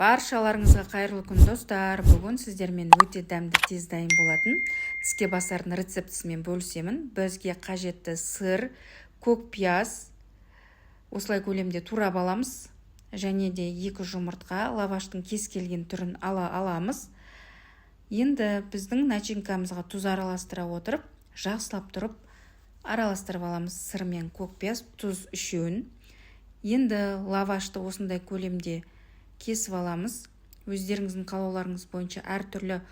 Баршаларыңызға қайырлы күн достар. Бүгін сіздермен өте дәмді тез дайын болатын тіске басардың рецептісімен бөлісемін. Бізге қажетті сыр, көк пияз, осылай көлемде турап аламыз. Және де 2 жұмыртқа, лаваштың кез келген түрін аламыз. Енді біздің начинкамызға тұз араластыра отырып, жақсылап тұрып араластырып аламыз. Сыр мен көк пияз, тұз үшеуін. Енді лавашты осындай көлемде кесіп аламыз. Өздеріңіздің қалауларыңыз бойынша әртүрлі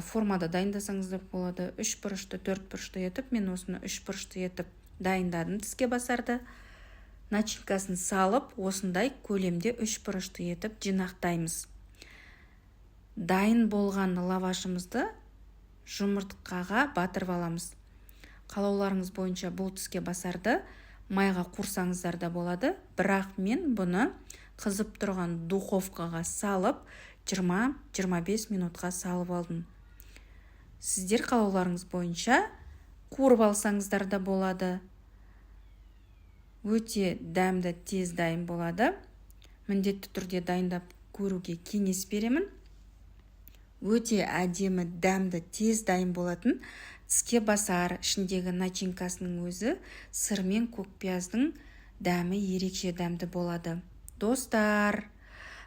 формада дайындасаңыз да болады. 3 бұрышты, 4 бұрышты етіп, мен осыны 3 бұрышты етіп дайындадым тіске басарды. Начинкасын салып, осындай көлемде 3 бұрышты етіп жинақтаймыз. Дайын болған лавашымызды жұмыртқаға батырып аламыз. Қалауларыңыз бойынша бұл тіске басарды майға қурсаңыздар да болады, бірақ мен бұны қызып тұрған духовкаға салып 20-25 минутқа салып алдым. Сіздер қалауларыңыз бойынша қуырып алсаңыздар да болады. Өте дәмді тез дайын болады. Міндетті түрде дайындап көруге кеңес беремін. Өте әдемі, дәмді, тез дайын болатын тіске басар. Ішіндегі начинкасының өзі сыр мен көк пияздың дәмі ерекше дәмді болады. Достар,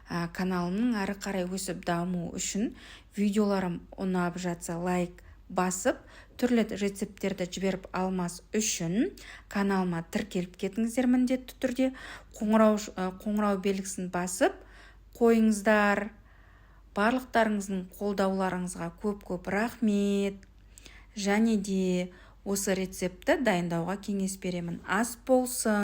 каналымның ары қарай өсіп даму үшін видеоларым ұнап жатса лайк басып, түрлі рецепттерді жіберіп алмас үшін каналыма тіркеліп кетіңіздер міндетті түрде. Қоңырау белгісін басып қойыңыздар. Барлықтарыңыздың қолдауларыңызға көп рахмет. Және де осы рецепті дайындауға кеңес беремін. Ас болсын.